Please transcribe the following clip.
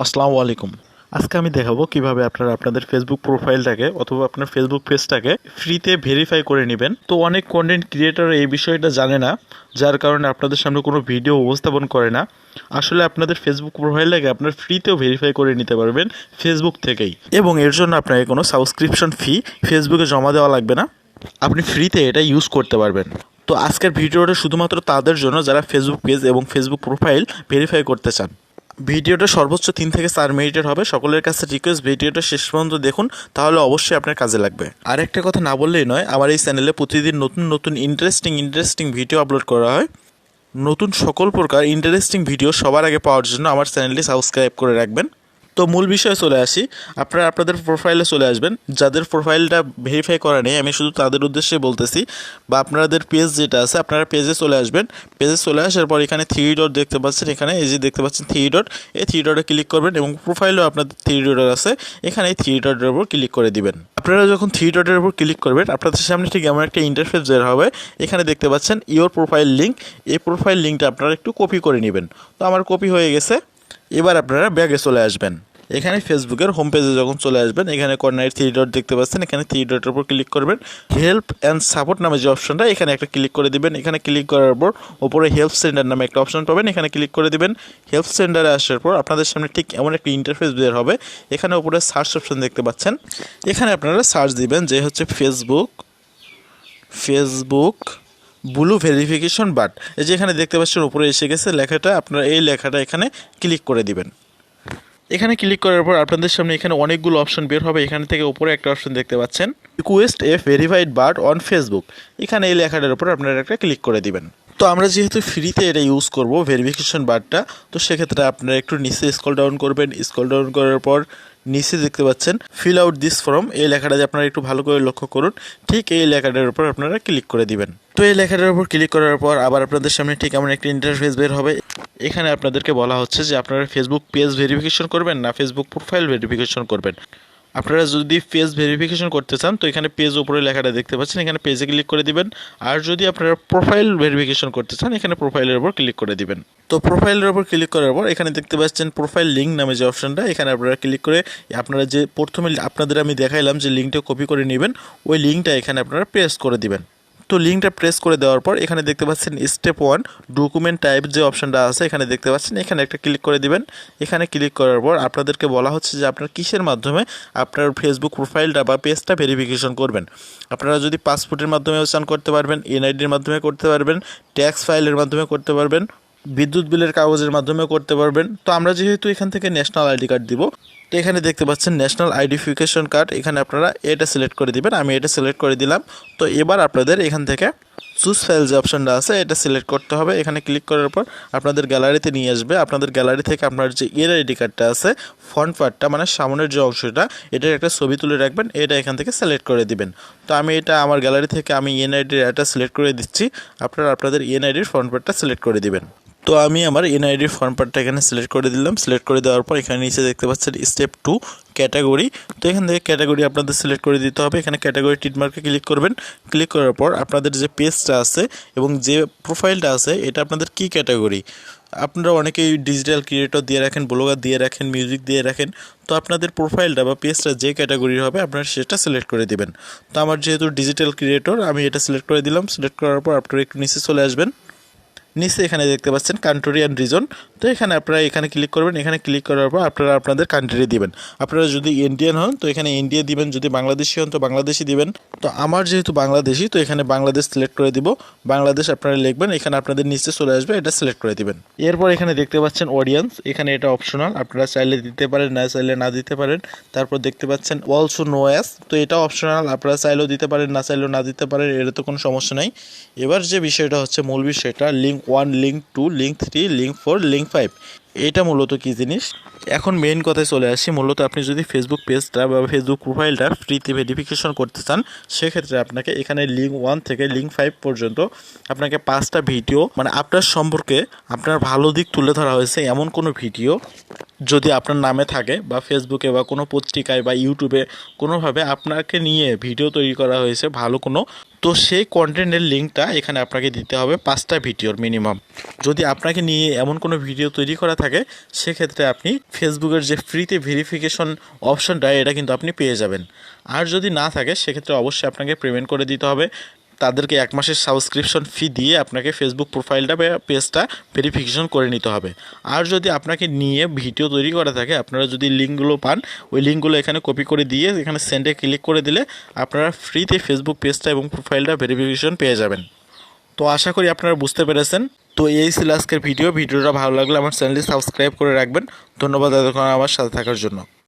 আসসালামু আলাইকুম। আজকে আমি দেখাবো কিভাবে আপনারা আপনাদের ফেসবুক প্রোফাইলটাকে অথবা আপনার ফেসবুক পেজটাকে ফ্রিতে ভেরিফাই করে নেবেন। তো অনেক কন্টেন্ট ক্রিয়েটর এই বিষয়টা জানে না, যার কারণে আপনাদের সামনে কোনো ভিডিও উপস্থাপন করে না। আসলে আপনাদের ফেসবুক প্রোফাইলটাকে আপনার ফ্রিতেও ভেরিফাই করে নিতে পারবেন ফেসবুক থেকেই, এবং এর জন্য আপনাকে কোনো সাবস্ক্রিপশন ফি ফেসবুকে জমা দেওয়া লাগবে না। আপনি ফ্রিতে এটা ইউজ করতে পারবেন। তো আজকের ভিডিওটা শুধুমাত্র তাদের জন্য যারা ফেসবুক পেজ এবং ফেসবুক প্রোফাইল ভেরিফাই করতে চান। ভিডিওটা সর্বোচ্চ 3 থেকে 4 মিনিটের হবে। সকলের কাছে রিকোয়েস্ট, ভিডিওটা শেষ পর্যন্ত দেখুন, তাহলে অবশ্যই আপনার কাজে লাগবে। আর একটা কথা না বললেই নয়, আমার এই চ্যানেলে প্রতিদিন নতুন নতুন ইন্টারেস্টিং ভিডিও আপলোড করা হয়। নতুন সকল প্রকার ইন্টারেস্টিং ভিডিও সবার আগে পাওয়ার জন্য আমার চ্যানেলটি সাবস্ক্রাইব করে রাখবেন। তো মূল বিষয়ে চলে আসি। আপনারা আপনাদের প্রোফাইলে চলে আসবেন। যাদের প্রোফাইলটা ভেরিফাই করা নেই, আমি শুধু তাদের উদ্দেশ্যে বলতেছি, বা আপনাদের পেজ যেটা আছে আপনারা পেজে চলে আসবেন। পেজে চলে আসার পর এখানে 3 ডট দেখতে পাচ্ছেন, এখানে এই যে দেখতে পাচ্ছেন 3 ডট, এই 3 ডটে ক্লিক করবেন এবং প্রোফাইলেও আপনাদের 3 ডট আছে, এখানে এই 3 ডটের উপর ক্লিক করে দিবেন। আপনারা যখন 3 ডটের উপর ক্লিক করবেন, আপনাদের সামনে ঠিক এমন একটা ইন্টারফেস বের হবে। এখানে দেখতে পাচ্ছেন ইওর প্রোফাইল লিঙ্ক। এই প্রোফাইল লিঙ্কটা আপনারা একটু কপি করে নেবেন। তো আমার কপি হয়ে গেছে। এবার আপনারা ব্যাগে চলে আসবেন। এখানে ফেসবুকের হোম পেজে যখন চলে আসবেন, এখানে কর্নারে 3 ডট দেখতে পাচ্ছেন, এখানে 3 ডটের উপর ক্লিক করবেন। হেল্প অ্যান্ড সাপোর্ট নামে যে অপশনটা, এখানে একটা ক্লিক করে দিবেন। এখানে ক্লিক করার পর উপরে হেল্প সেন্টার নামে একটা অপশন পাবেন, এখানে ক্লিক করে দিবেন। হেল্প সেন্টারে আসার পর আপনাদের সামনে ঠিক এমন একটা ইন্টারফেস বের হবে। এখানে উপরে সার্চ অপশন দেখতে পাচ্ছেন, এখানে আপনারা সার্চ দিবেন যে হচ্ছে ফেসবুক ব্লু ভেরিফিকেশন বাট। এই যে এখানে দেখতে পাচ্ছেন উপরে এসে গেছে লেখাটা, আপনারা এই লেখাটা এখানে ক্লিক করে দিবেন। এখানে ক্লিক করার পর আপনাদের সামনে এখানে অনেকগুলো অপশন বের হবে। এখান থেকে উপরে একটা অপশন দেখতে পাচ্ছেন, request A verified but on Facebook. এখানে এই লেখাটার উপর আপনারা একটা ক্লিক করে দিবেন। তো আমরা যেহেতু ফ্রিতে এটা ইউজ করব ভেরিফিকেশন বারটা, তো সেক্ষেত্রে আপনারা একটু নিচে স্ক্রল ডাউন করবেন। স্ক্রল ডাউন করার পর নিচে দেখতে পাচ্ছেন ফিল আউট দিস ফর্ম। এই লেখাটা যে আপনারা একটু ভালো করে লক্ষ্য করুন, ঠিক এই লেখাটার উপর আপনারা ক্লিক করে দিবেন। তো এই লেখাটার উপর ক্লিক করার পর আবার আপনাদের সামনে ঠিক এমন একটা ইন্টারফেস বের হবে। এখানে আপনাদেরকে বলা হচ্ছে যে আপনারা ফেসবুক পেজ ভেরিফিকেশন করবেন না ফেসবুক প্রোফাইল ভেরিফিকেশন করবেন। আপনারা যদি পেজ ভেরিফিকেশন করতে চান, তো এখানে পেজ উপরে লেখাটা দেখতে পাচ্ছেন, এখানে পেজে ক্লিক করে দিবেন। আর যদি আপনারা প্রোফাইল ভেরিফিকেশন করতে চান, এখানে প্রোফাইলের উপর ক্লিক করে দিবেন। তো প্রোফাইলের উপর ক্লিক করার পর এখানে দেখতে পাচ্ছেন প্রোফাইল লিঙ্ক নামে যে অপশনটা, এখানে আপনারা ক্লিক করে আপনারা যে প্রথমে আপনাদের আমি দেখাইলাম যে লিঙ্কটা কপি করে নেবেন, ওই লিঙ্কটা এখানে আপনারা পেস্ট করে দিবেন। তো লিঙ্কটা প্রেস করে দেওয়ার পর এখানে দেখতে পাচ্ছেন স্টেপ 1 ডকুমেন্ট টাইপ যে অপশনটা আছে, এখানে দেখতে পাচ্ছেন, এখানে একটা ক্লিক করে দিবেন। এখানে ক্লিক করার পর আপনাদেরকে বলা হচ্ছে যে আপনার কিসের মাধ্যমে আপনার ফেসবুক প্রোফাইলটা বা পেজটা ভেরিফিকেশন করবেন। আপনারা যদি পাসপোর্টের মাধ্যমে চান করতে পারবেন, এনআইডির মাধ্যমে করতে পারবেন, ট্যাক্স ফাইলের মাধ্যমে করতে পারবেন, বিদ্যুৎ বিলের কাগজের মাধ্যমে করতে পারবেন। তো আমরা যেহেতু এখান থেকে ন্যাশনাল আইডি কার্ড দিব, তো এখানে দেখতে পাচ্ছেন ন্যাশনাল আইডেন্টিফিকেশন কার্ড, এখানে আপনারা এটা সিলেক্ট করে দিবেন। আমি এটা সিলেক্ট করে দিলাম। তো এবার আপনাদের এখান থেকে চুজ ফাইল যে অপশনটা আছে, এটা সিলেক্ট করতে হবে। এখানে ক্লিক করার পর আপনাদের গ্যালারিতে নিয়ে আসবে। আপনাদের গ্যালারি থেকে আপনার যে এনআইডি কার্ডটা আছে, ফ্রন্ট পার্টটা মানে সামনের যে অংশটা, এটার একটা ছবি তুলে রাখবেন। এটা এখান থেকে সিলেক্ট করে দিবেন। তো আমি এটা আমার গ্যালারি থেকে আমি এনআইডির এটা সিলেক্ট করে দিচ্ছি। আপনারা আপনাদের এনআইডির ফ্রন্ট পার্টটা সিলেক্ট করে দিবেন। তো আমি আমার এনআইডির ফর্ম পার্টটা এখানে সিলেক্ট করে দিলাম। সিলেক্ট করে দেওয়ার পর এখানে নিচে দেখতে পাচ্ছেন স্টেপ 2 ক্যাটাগরি। তো এখান থেকে ক্যাটাগরি আপনাদের সিলেক্ট করে দিতে হবে। এখানে ক্যাটাগরি টিকমার্কে ক্লিক করবেন। ক্লিক করার পর আপনাদের যে পেজটা আছে এবং যে প্রোফাইলটা আছে, এটা আপনাদের কি ক্যাটাগরি। আপনারা অনেকেই ডিজিটাল ক্রিয়েটর দিয়ে রাখেন, ব্লগার দিয়ে রাখেন, মিউজিক দিয়ে রাখেন। তো আপনাদের প্রোফাইলটা বা পেজটা যে ক্যাটাগরির হবে আপনারা সেটা সিলেক্ট করে দিবেন। তো আমার যেহেতু ডিজিটাল ক্রিয়েটর, আমি এটা সিলেক্ট করে দিলাম। সিলেক্ট করার পর আপনারা একটু নিচে চলে আসবেন। নিচে এখানে দেখতে পাচ্ছেন কান্ট্রি অ্যান্ড রিজন। তো এখানে আপনারা এখানে ক্লিক করবেন। এখানে ক্লিক করার পর আপনারা আপনাদের কান্ট্রি দিবেন। আপনারা যদি ইন্ডিয়ান হন তো এখানে ইন্ডিয়া দিবেন, যদি বাংলাদেশি হন তো বাংলাদেশি দিবেন। তো আমার যেহেতু বাংলাদেশি, তো এখানে বাংলাদেশ সিলেক্ট করে দিব। বাংলাদেশ আপনারা লিখবেন, এখানে আপনাদের নিচে চলে আসবে, এটা সিলেক্ট করে দিবেন। এরপর এখানে দেখতে পাচ্ছেন অডিয়েন্স, এখানে এটা অপশনাল, আপনারা চাইলে দিতে পারেন, না চাইলে না দিতে পারেন। তারপর দেখতে পাচ্ছেন অলসো নো অ্যাস, তো এটা অপশনাল, আপনারা চাইলেও দিতে পারেন, না চাইলেও না দিতে পারেন, এর তো কোনো সমস্যা নাই। এবার যে বিষয়টা হচ্ছে মূল বিষয়টা, link 1, link 2, link 3, link 4, link 5, এটা মূলত কী জিনিস। এখন মেইন কথায় চলে আসি। মূলত আপনি যদি ফেসবুক পেজটা বা ফেসবুক প্রোফাইলটা ফ্রিতে ভেরিফিকেশন করতে চান, সেক্ষেত্রে আপনাকে এখানে লিঙ্ক 1 থেকে লিঙ্ক 5 পর্যন্ত আপনাকে 5টা ভিডিও, মানে আপনার সম্পর্কে আপনার ভালো দিক তুলে ধরা হয়েছে এমন কোনো ভিডিও যদি আপনার নামে থাকে বা ফেসবুকে বা কোনো পত্রিকায় বা ইউটিউবে কোনোভাবে আপনাকে নিয়ে ভিডিও তৈরি করা হয়েছে ভালো কোনো, তো সেই কন্টেন্টের লিঙ্কটা এখানে আপনাকে দিতে হবে 5টা ভিডিওর মিনিমাম। যদি আপনাকে নিয়ে এমন কোনো ভিডিও তৈরি করা থাকে সেক্ষেত্রে আপনি ফেসবুকের যে ফ্রিতে ভেরিফিকেশন অপশনটা এটা কিন্তু আপনি পেয়ে যাবেন। আর যদি না থাকে সেক্ষেত্রে অবশ্যই আপনাকে পেমেন্ট করে দিতে হবে। তাদেরকে 1 মাসের সাবস্ক্রিপশন ফি দিয়ে আপনাকে ফেসবুক প্রোফাইলটা বা পেজটা ভেরিফিকেশন করে নিতে হবে। আর যদি আপনাকে নিয়ে ভিডিও তৈরি করা থাকে, আপনারা যদি লিঙ্কগুলো পান ওই লিঙ্কগুলো এখানে কপি করে দিয়ে এখানে সেন্ডে ক্লিক করে দিলে আপনারা ফ্রিতে ফেসবুক পেজটা এবং প্রোফাইলটা ভেরিফিকেশন পেয়ে যাবেন। তো আশা করি আপনারা বুঝতে পেরেছেন। তো এই ছিল আজকের ভিডিওটা ভালো লাগলে আমার চ্যানেলটি সাবস্ক্রাইব করে রাখবেন। ধন্যবাদ এতক্ষণ আমার সাথে থাকার জন্য।